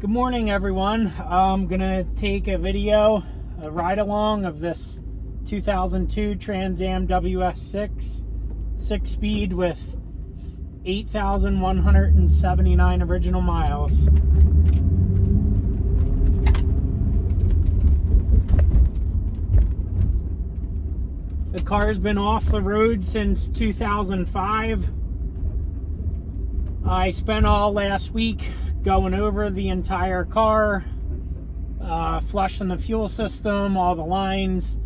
Good morning, everyone. I'm gonna take a video, a ride along of this 2002 Trans Am WS6 6-speed with 8,179 original miles. The car's been off the road since 2005. I spent all last week going over the entire car, flushing the fuel system, all the lines.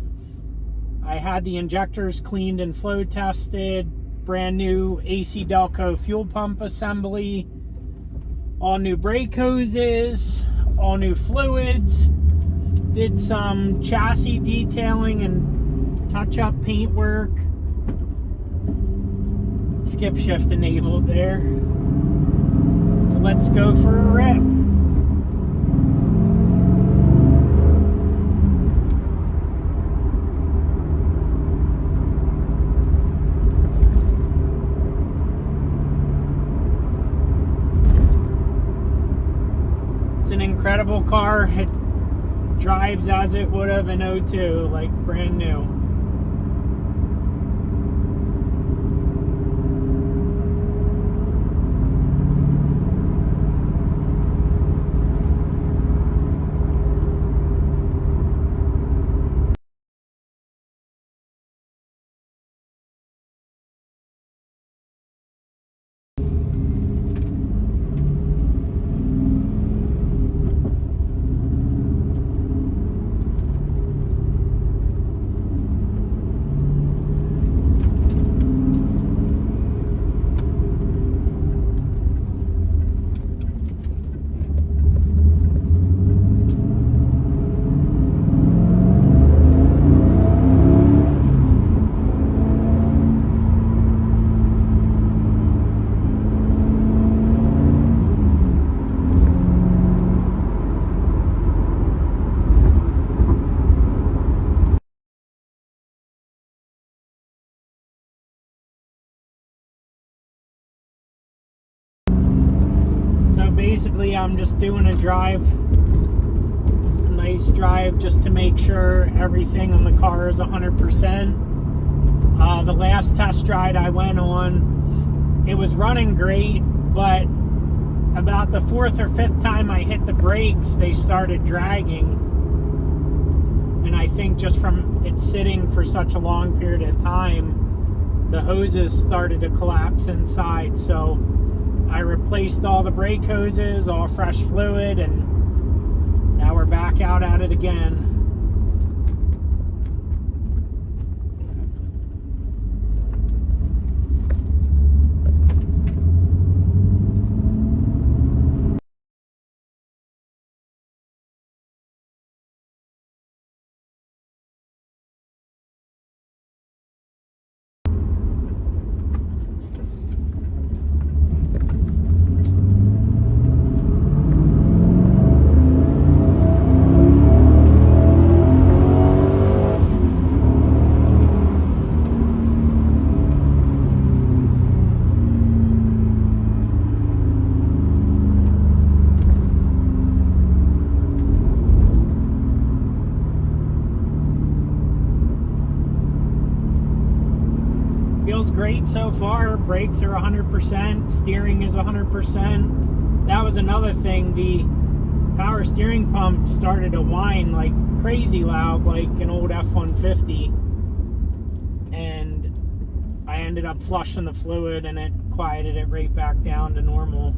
I had the injectors cleaned and flow tested, brand new AC Delco fuel pump assembly, all new brake hoses, all new fluids, did some chassis detailing and touch-up paint work. Skip shift enabled there. So let's go for a rip. It's an incredible car. It drives as it would have in 02, like brand new. Basically, I'm just doing a nice drive just to make sure everything on the car is 100%. The last test ride I went on, it was running great, but about the fourth or fifth time I hit the brakes, they started dragging. And I think just from it sitting for such a long period of time, the hoses started to collapse inside. So I replaced all the brake hoses, all fresh fluid, and now we're back out at it again. Feels great so far. Brakes are 100%, steering is 100%. That was another thing. The power steering pump started to whine like crazy loud, like an old F-150. And I ended up flushing the fluid and it quieted it right back down to normal.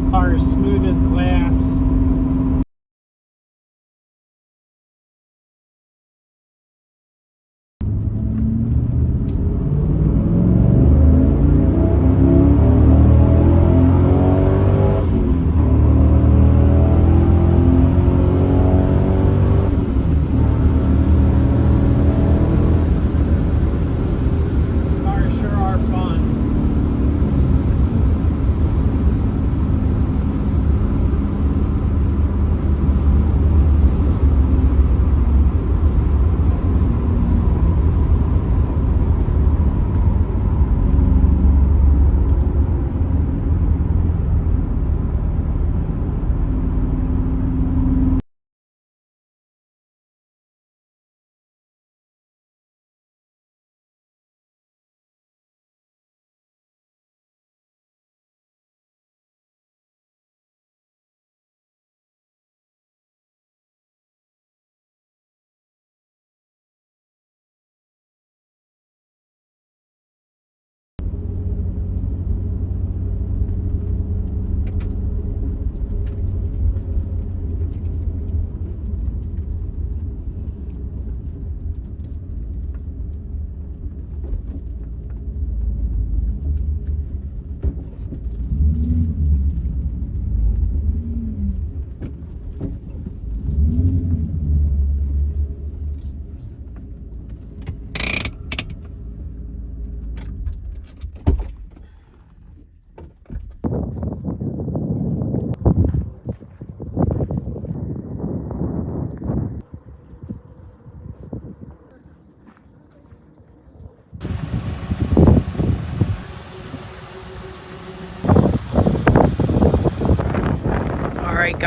Car is smooth as glass.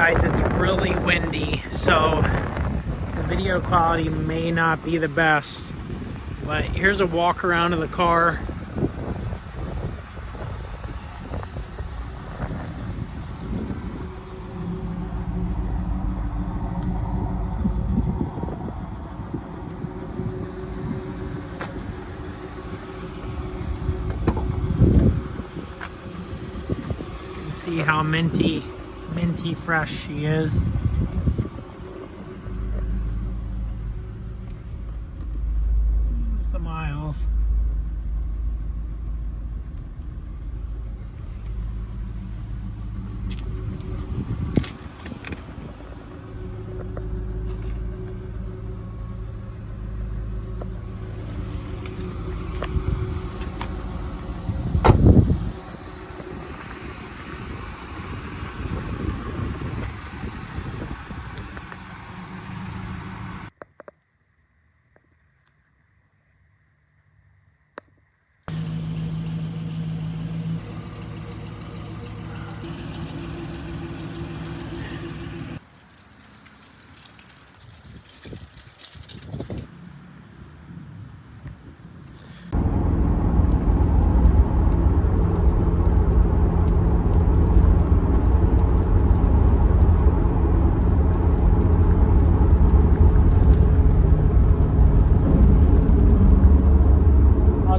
Guys, it's really windy, so the video quality may not be the best, but here's a walk around of the car. You can see how minty fresh she is. Here's the miles.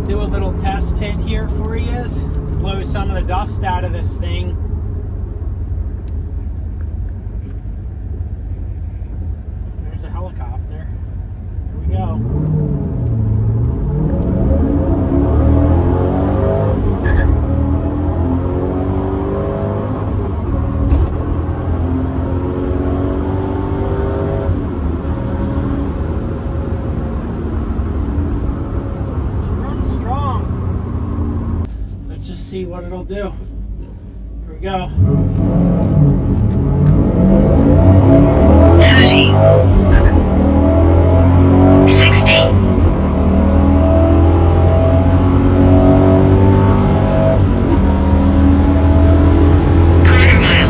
Do a little test hit here for you, blow some of the dust out of this thing. There's a helicopter. Here we go. Just see what it'll do. Here we go. 30, 60, quarter mile.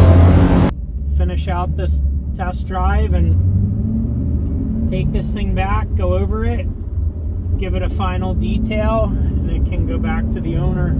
Finish out this test drive and take this thing back, go over it, give it a final detail, and it can go back to the owner.